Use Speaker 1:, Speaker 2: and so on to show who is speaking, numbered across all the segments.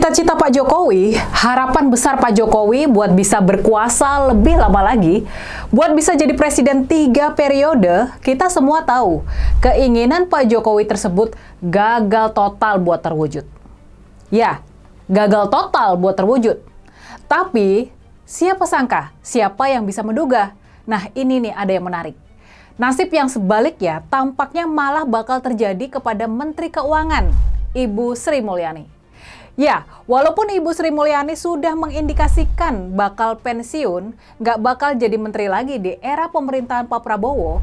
Speaker 1: Cita-cita Pak Jokowi, harapan besar Pak Jokowi buat bisa berkuasa lebih lama lagi, buat bisa jadi presiden 3 periode, kita semua tahu keinginan Pak Jokowi tersebut gagal total buat terwujud. Ya, gagal total buat terwujud. Tapi, siapa sangka, siapa yang bisa menduga? Nah, ini nih ada yang menarik. Nasib yang sebaliknya tampaknya malah bakal terjadi kepada Menteri Keuangan, Ibu Sri Mulyani. Ya, walaupun Ibu Sri Mulyani sudah mengindikasikan bakal pensiun, nggak bakal jadi menteri lagi di era pemerintahan Pak Prabowo,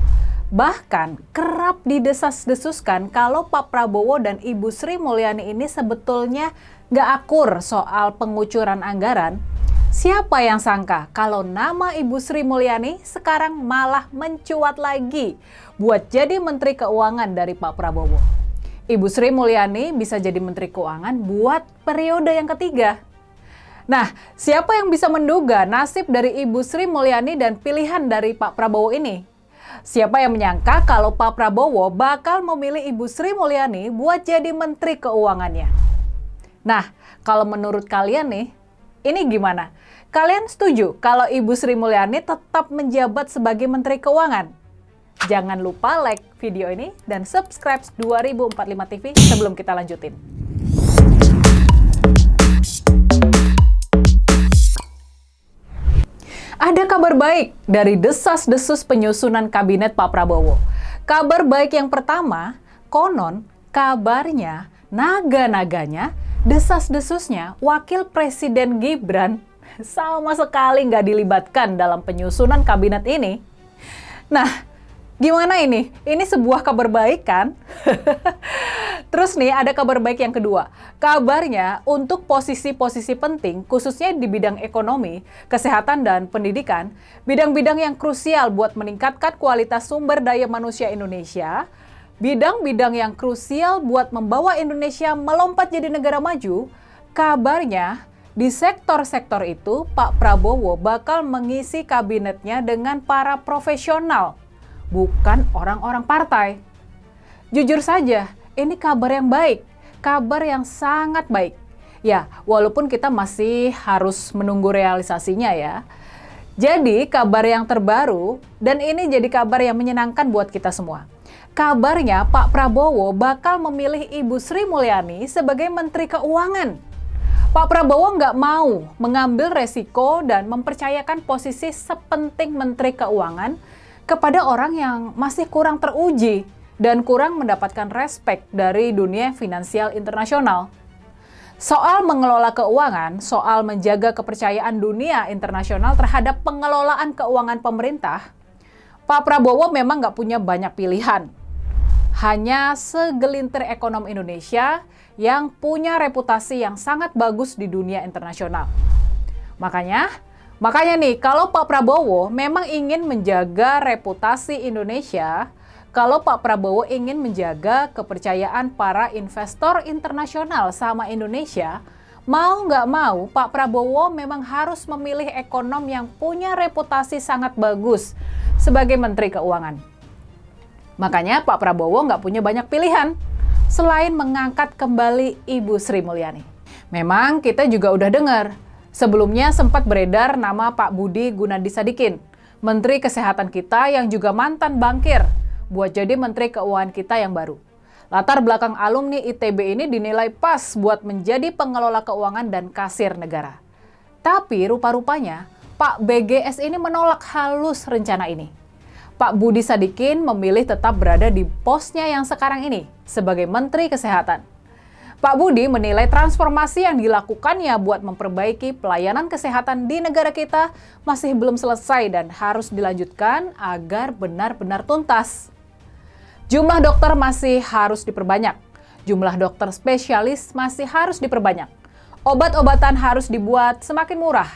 Speaker 1: bahkan kerap didesas-desuskan kalau Pak Prabowo dan Ibu Sri Mulyani ini sebetulnya nggak akur soal pengucuran anggaran. Siapa yang sangka kalau nama Ibu Sri Mulyani sekarang malah mencuat lagi buat jadi Menteri Keuangan dari Pak Prabowo. Ibu Sri Mulyani bisa jadi Menteri Keuangan buat periode yang ketiga. Nah, siapa yang bisa menduga nasib dari Ibu Sri Mulyani dan pilihan dari Pak Prabowo ini? Siapa yang menyangka kalau Pak Prabowo bakal memilih Ibu Sri Mulyani buat jadi Menteri Keuangannya? Nah, kalau menurut kalian nih, ini gimana? Kalian setuju kalau Ibu Sri Mulyani tetap menjabat sebagai Menteri Keuangan? Jangan lupa like video ini dan subscribe 2045 TV sebelum kita lanjutin. Ada kabar baik dari desas-desus penyusunan kabinet Pak Prabowo. Kabar baik yang pertama, konon kabarnya, naga-naganya, desas-desusnya, Wakil Presiden Gibran sama sekali nggak dilibatkan dalam penyusunan kabinet ini. Nah, gimana ini? Ini sebuah kabar baik kan? Terus nih ada kabar baik yang kedua. Kabarnya untuk posisi-posisi penting, khususnya di bidang ekonomi, kesehatan, dan pendidikan, bidang-bidang yang krusial buat meningkatkan kualitas sumber daya manusia Indonesia, bidang-bidang yang krusial buat membawa Indonesia melompat jadi negara maju, kabarnya di sektor-sektor itu Pak Prabowo bakal mengisi kabinetnya dengan para profesional, bukan orang-orang partai. Jujur saja, ini kabar yang baik, kabar yang sangat baik. Ya, walaupun kita masih harus menunggu realisasinya ya. Jadi, kabar yang terbaru, dan ini jadi kabar yang menyenangkan buat kita semua. Kabarnya Pak Prabowo bakal memilih Ibu Sri Mulyani sebagai Menteri Keuangan. Pak Prabowo nggak mau mengambil resiko dan mempercayakan posisi sepenting Menteri Keuangan kepada orang yang masih kurang teruji dan kurang mendapatkan respek dari dunia finansial internasional. Soal mengelola keuangan, soal menjaga kepercayaan dunia internasional terhadap pengelolaan keuangan pemerintah, Pak Prabowo memang nggak punya banyak pilihan. Hanya segelintir ekonom Indonesia yang punya reputasi yang sangat bagus di dunia internasional. Makanya nih, kalau Pak Prabowo memang ingin menjaga reputasi Indonesia, kalau Pak Prabowo ingin menjaga kepercayaan para investor internasional sama Indonesia, mau nggak mau Pak Prabowo memang harus memilih ekonom yang punya reputasi sangat bagus sebagai Menteri Keuangan. Makanya Pak Prabowo nggak punya banyak pilihan selain mengangkat kembali Ibu Sri Mulyani. Memang kita juga udah dengar, sebelumnya sempat beredar nama Pak Budi Gunadisadikin, Menteri Kesehatan kita yang juga mantan bankir, buat jadi Menteri Keuangan kita yang baru. Latar belakang alumni ITB ini dinilai pas buat menjadi pengelola keuangan dan kasir negara. Tapi rupa-rupanya Pak BGS ini menolak halus rencana ini. Pak Budi Sadikin memilih tetap berada di posnya yang sekarang ini sebagai Menteri Kesehatan. Pak Budi menilai transformasi yang dilakukannya buat memperbaiki pelayanan kesehatan di negara kita masih belum selesai dan harus dilanjutkan agar benar-benar tuntas. Jumlah dokter masih harus diperbanyak, jumlah dokter spesialis masih harus diperbanyak, obat-obatan harus dibuat semakin murah,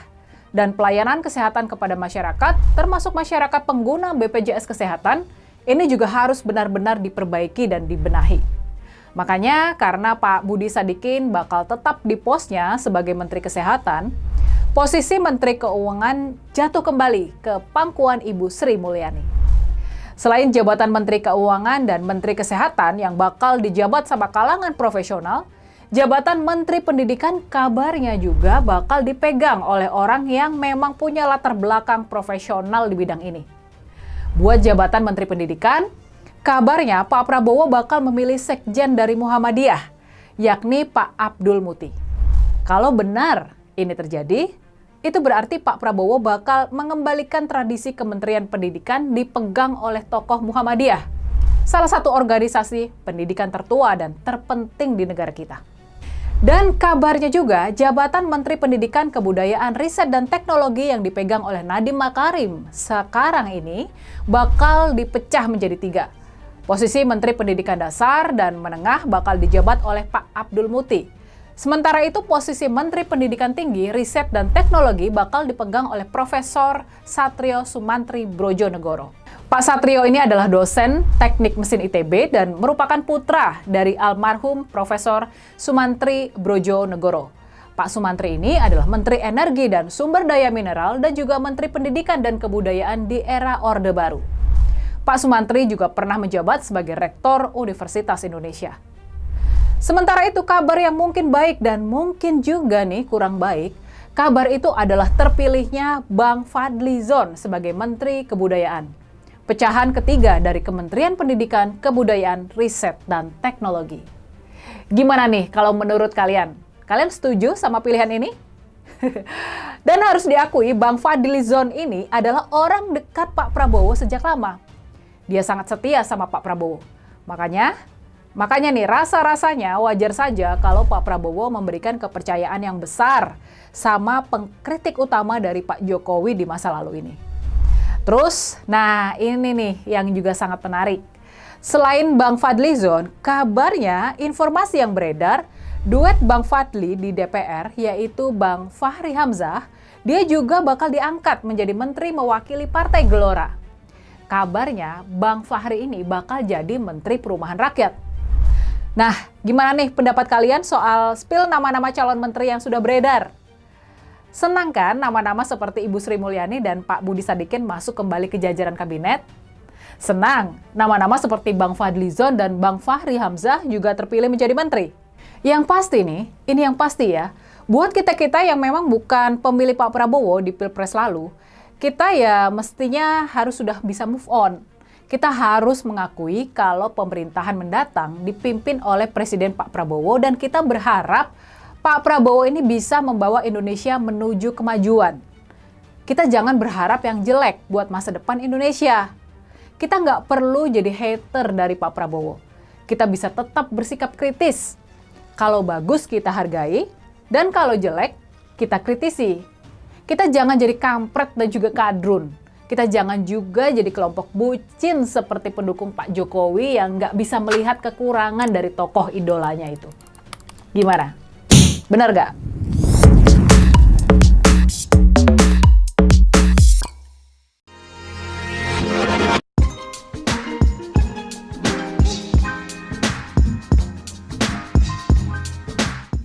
Speaker 1: dan pelayanan kesehatan kepada masyarakat, termasuk masyarakat pengguna BPJS Kesehatan, ini juga harus benar-benar diperbaiki dan dibenahi. Makanya karena Pak Budi Sadikin bakal tetap di posnya sebagai Menteri Kesehatan, posisi Menteri Keuangan jatuh kembali ke pangkuan Ibu Sri Mulyani. Selain jabatan Menteri Keuangan dan Menteri Kesehatan yang bakal dijabat sama kalangan profesional, Jabatan Menteri Pendidikan kabarnya juga bakal dipegang oleh orang yang memang punya latar belakang profesional di bidang ini. Buat jabatan Menteri Pendidikan, kabarnya Pak Prabowo bakal memilih sekjen dari Muhammadiyah, yakni Pak Abdul Muti. Kalau benar ini terjadi, itu berarti Pak Prabowo bakal mengembalikan tradisi Kementerian Pendidikan dipegang oleh tokoh Muhammadiyah, salah satu organisasi pendidikan tertua dan terpenting di negara kita. Dan kabarnya juga, jabatan Menteri Pendidikan, Kebudayaan, Riset, dan Teknologi yang dipegang oleh Nadiem Makarim sekarang ini bakal dipecah menjadi 3. Posisi Menteri Pendidikan Dasar dan Menengah bakal dijabat oleh Pak Abdul Muti. Sementara itu, posisi Menteri Pendidikan Tinggi, Riset, dan Teknologi bakal dipegang oleh Profesor Satrio Sumantri Brojonegoro. Pak Satrio ini adalah dosen Teknik Mesin ITB dan merupakan putra dari almarhum Profesor Sumantri Brojonegoro. Pak Sumantri ini adalah Menteri Energi dan Sumber Daya Mineral dan juga Menteri Pendidikan dan Kebudayaan di era Orde Baru. Pak Sumantri juga pernah menjabat sebagai Rektor Universitas Indonesia. Sementara itu, kabar yang mungkin baik dan mungkin juga nih kurang baik, kabar itu adalah terpilihnya Bang Fadlizon sebagai Menteri Kebudayaan. Pecahan ketiga dari Kementerian Pendidikan, Kebudayaan, Riset, dan Teknologi. Gimana nih kalau menurut kalian? Kalian setuju sama pilihan ini? Dan harus diakui, Bang Fadlizon ini adalah orang dekat Pak Prabowo sejak lama. Dia sangat setia sama Pak Prabowo. Makanya nih rasa-rasanya wajar saja kalau Pak Prabowo memberikan kepercayaan yang besar sama pengkritik utama dari Pak Jokowi di masa lalu ini. Terus, nah ini nih yang juga sangat menarik. Selain Bang Fadlizon, kabarnya informasi yang beredar, duet Bang Fadli di DPR yaitu Bang Fahri Hamzah, dia juga bakal diangkat menjadi menteri mewakili Partai Gelora. Kabarnya Bang Fahri ini bakal jadi Menteri Perumahan Rakyat. Nah, gimana nih pendapat kalian soal spill nama-nama calon menteri yang sudah beredar? Senang kan nama-nama seperti Ibu Sri Mulyani dan Pak Budi Sadikin masuk kembali ke jajaran kabinet? Senang nama-nama seperti Bang Fadlizon dan Bang Fahri Hamzah juga terpilih menjadi menteri. Yang pasti nih, ini yang pasti ya, buat kita-kita yang memang bukan pemilih Pak Prabowo di Pilpres lalu, kita ya mestinya harus sudah bisa move on. Kita harus mengakui kalau pemerintahan mendatang dipimpin oleh Presiden Pak Prabowo dan kita berharap Pak Prabowo ini bisa membawa Indonesia menuju kemajuan. Kita jangan berharap yang jelek buat masa depan Indonesia. Kita nggak perlu jadi hater dari Pak Prabowo. Kita bisa tetap bersikap kritis. Kalau bagus kita hargai, dan kalau jelek kita kritisi. Kita jangan jadi kampret dan juga kadrun. Kita jangan juga jadi kelompok bucin seperti pendukung Pak Jokowi yang nggak bisa melihat kekurangan dari tokoh idolanya itu. Gimana? Benar nggak?